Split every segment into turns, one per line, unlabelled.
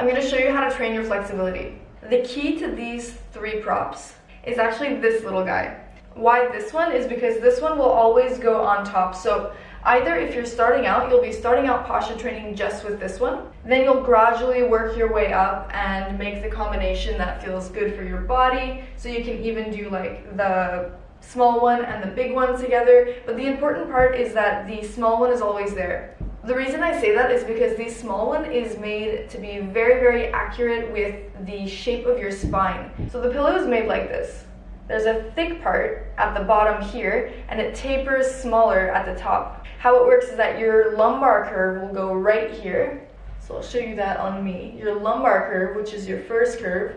I'm going to show you how to train your flexibility. The key to these 3 props is actually this little guy. Why this one is because this one will always go on top. So either if you're starting out, you'll be starting out posture training just with this one. Then you'll gradually work your way up and make the combination that feels good for your body. So you can even do like the small one and the big one together. But the important part is that the small one is always there. The reason I say that is because the small one is made to be very, very accurate with the shape of your spine. So the pillow is made like this. There's a thick part at the bottom here, and it tapers smaller at the top. How it works is that your lumbar curve will go right here. So I'll show you that on me. Your lumbar curve, which is your first curve,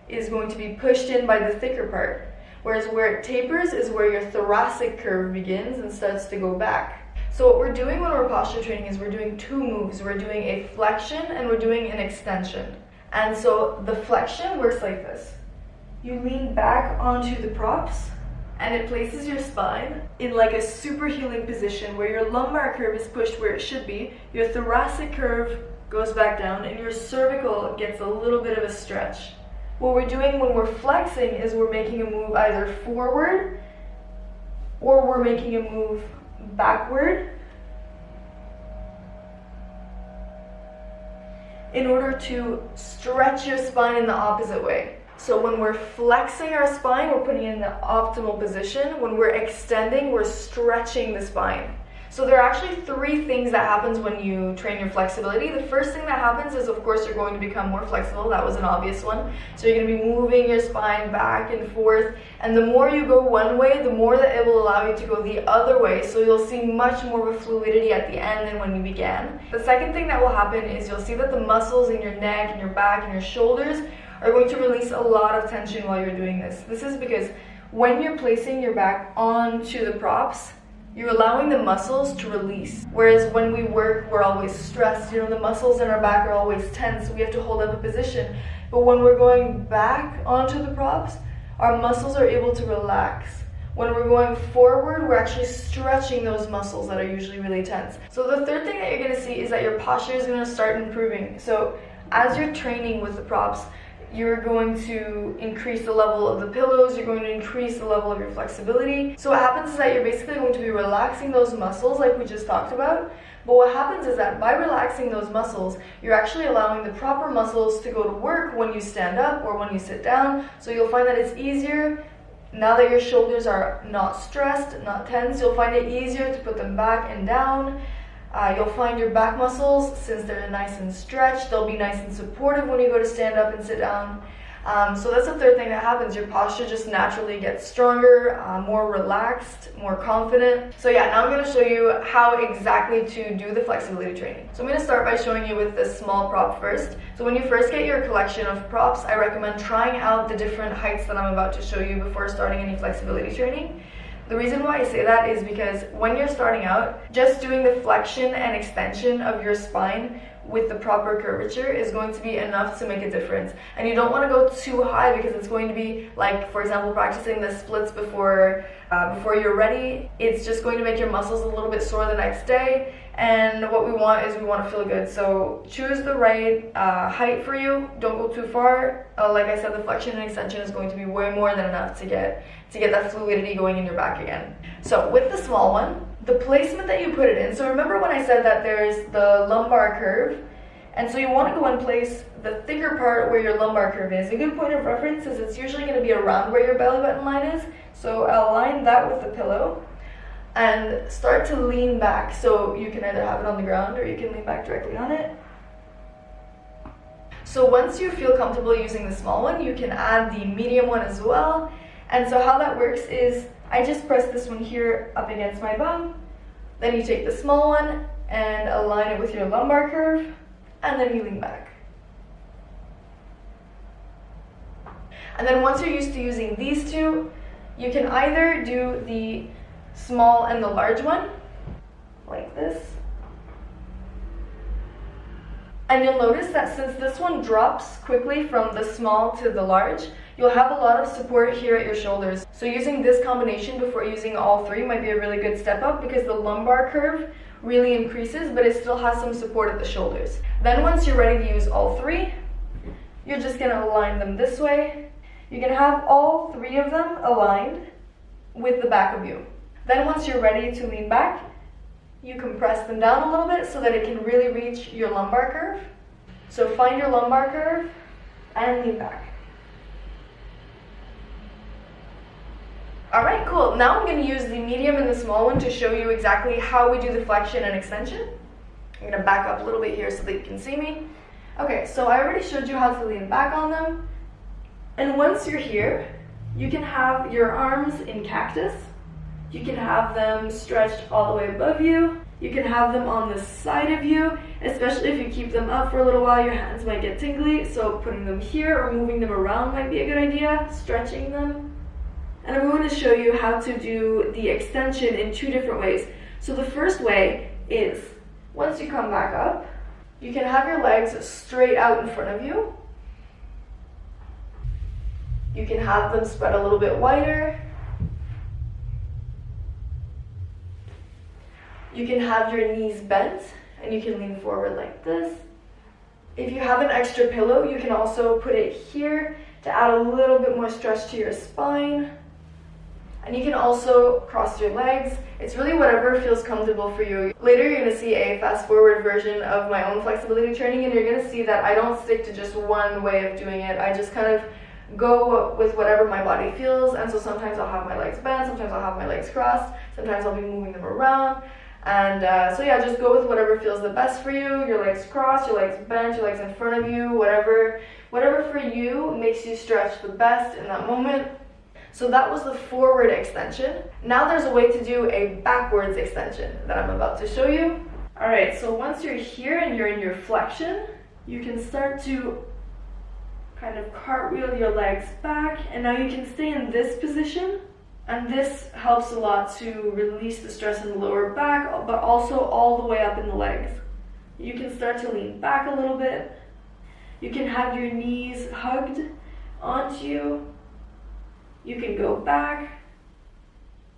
is going to be pushed in by the thicker part. Whereas where it tapers is where your thoracic curve begins and starts to go back. So what we're doing when we're posture training is we're doing 2 moves. We're doing a flexion and we're doing an extension. And so the flexion works like this. You lean back onto the props and it places your spine in like a super healing position where your lumbar curve is pushed where it should be, your thoracic curve goes back down, and your cervical gets a little bit of a stretch. What we're doing when we're flexing is we're making a move either forward or we're making a move backward in order to stretch your spine in the opposite way. So when we're flexing our spine, we're putting it in the optimal position. When we're extending, we're stretching the spine. So there are actually 3 things that happens when you train your flexibility. The first thing that happens is, of course, you're going to become more flexible. That was an obvious one. So you're going to be moving your spine back and forth. And the more you go one way, the more that it will allow you to go the other way. So you'll see much more of a fluidity at the end than when you began. The second thing that will happen is you'll see that the muscles in your neck and your back and your shoulders are going to release a lot of tension while you're doing this. This is because when you're placing your back onto the props, you're allowing the muscles to release. Whereas when we work, we're always stressed. You know, the muscles in our back are always tense. We have to hold up a position. But when we're going back onto the props, our muscles are able to relax. When we're going forward, we're actually stretching those muscles that are usually really tense. So the third thing that you're gonna see is that your posture is gonna start improving. So as you're training with the props, you're going to increase the level of the pillows, you're going to increase the level of your flexibility. So what happens is that you're basically going to be relaxing those muscles like we just talked about. But what happens is that by relaxing those muscles, you're actually allowing the proper muscles to go to work when you stand up or when you sit down. So you'll find that it's easier, now that your shoulders are not stressed, not tense, you'll find it easier to put them back and down. You'll find your back muscles, since they're nice and stretched, they'll be nice and supportive when you go to stand up and sit down. So that's the third thing that happens. Your posture just naturally gets stronger, more relaxed, more confident. So yeah, now I'm going to show you how exactly to do the flexibility training. So I'm going to start by showing you with this small prop first. So when you first get your collection of props, I recommend trying out the different heights that I'm about to show you before starting any flexibility training. The reason why I say that is because when you're starting out, just doing the flexion and extension of your spine with the proper curvature is going to be enough to make a difference. And you don't want to go too high because it's going to be like, for example, practicing the splits before you're ready. It's just going to make your muscles a little bit sore the next day. And what we want is we want to feel good. So choose the right height for you. Don't go too far. Like I said, the flexion and extension is going to be way more than enough to get that fluidity going in your back again. So with the small one, the placement that you put it in. So remember when I said that there's the lumbar curve? And so you want to go and place the thicker part where your lumbar curve is. A good point of reference is it's usually going to be around where your belly button line is. So align that with the pillow and start to lean back. So you can either have it on the ground or you can lean back directly on it. So once you feel comfortable using the small one, you can add the medium one as well. And so how that works is I just press this one here up against my bum. Then you take the small one and align it with your lumbar curve, and then you lean back. And then once you're used to using these two, you can either do the small and the large one, like this. And you'll notice that since this one drops quickly from the small to the large, you'll have a lot of support here at your shoulders. So using this combination before using all 3 might be a really good step up because the lumbar curve really increases, but it still has some support at the shoulders. Then once you're ready to use all 3, you're just gonna align them this way. You can have all 3 of them aligned with the back of you. Then once you're ready to lean back, you compress them down a little bit so that it can really reach your lumbar curve. So find your lumbar curve and lean back. Alright, cool. Now I'm going to use the medium and the small one to show you exactly how we do the flexion and extension. I'm going to back up a little bit here so that you can see me. Okay, so I already showed you how to lean back on them. And once you're here, you can have your arms in cactus. You can have them stretched all the way above you. You can have them on the side of you, especially if you keep them up for a little while, your hands might get tingly. So putting them here or moving them around might be a good idea, stretching them. And I'm going to show you how to do the extension in 2 different ways. So the first way is, once you come back up, you can have your legs straight out in front of you. You can have them spread a little bit wider. You can have your knees bent and you can lean forward like this. If you have an extra pillow, you can also put it here to add a little bit more stretch to your spine. And you can also cross your legs. It's really whatever feels comfortable for you. Later you're going to see a fast forward version of my own flexibility training, and you're going to see that I don't stick to just one way of doing it. I just kind of go with whatever my body feels, and so sometimes I'll have my legs bent, sometimes I'll have my legs crossed, sometimes I'll be moving them around. And so yeah, just go with whatever feels the best for you. Your legs crossed, your legs bent, your legs in front of you, whatever for you makes you stretch the best in that moment. So that was the forward extension. Now there's a way to do a backwards extension that I'm about to show you. All right, so once you're here and you're in your flexion, you can start to kind of cartwheel your legs back, and now you can stay in this position. And this helps a lot to release the stress in the lower back, but also all the way up in the legs. You can start to lean back a little bit. You can have your knees hugged onto you. You can go back.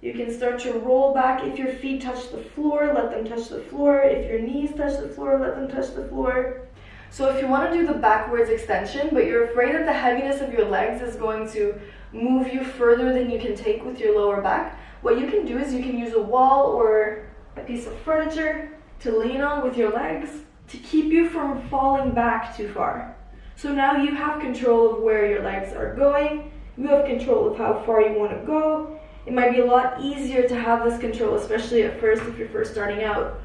You can start to roll back. If your feet touch the floor, let them touch the floor. If your knees touch the floor, let them touch the floor. So if you want to do the backwards extension, but you're afraid that the heaviness of your legs is going to move you further than you can take with your lower back, what you can do is you can use a wall or a piece of furniture to lean on with your legs to keep you from falling back too far. So now you have control of where your legs are going. You have control of how far you want to go. It might be a lot easier to have this control, especially at first if you're first starting out.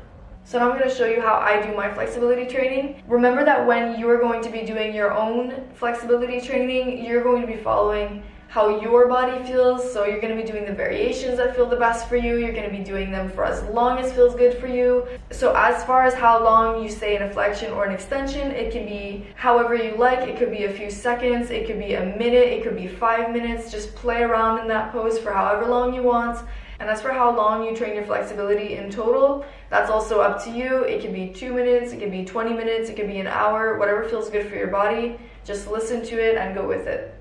So now I'm going to show you how I do my flexibility training. Remember that when you're going to be doing your own flexibility training, you're going to be following how your body feels. So you're going to be doing the variations that feel the best for you. You're going to be doing them for as long as feels good for you. So as far as how long you stay in a flexion or an extension, it can be however you like. It could be a few seconds, it could be a minute, it could be 5 minutes. Just play around in that pose for however long you want. And as for how long you train your flexibility in total, that's also up to you. It can be 2 minutes, it can be 20 minutes, it can be an hour, whatever feels good for your body. Just listen to it and go with it.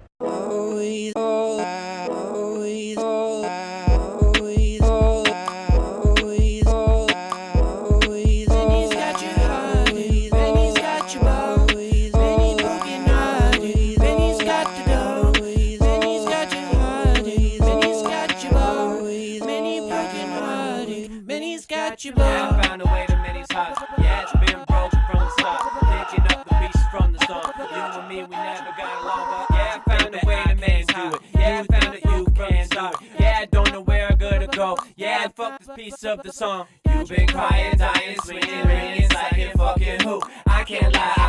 Yeah, I found a way to many hearts. Yeah, it's been broken from the start. Picking up the pieces from the song. You and me, we never got along, but yeah, I found a way to many do it. Yeah, I found that you can do it. Yeah, I don't know where I'm gonna go. Yeah, fuck this piece of the song. You've been crying, dying, swinging, ringing, like a fucking who. I can't lie.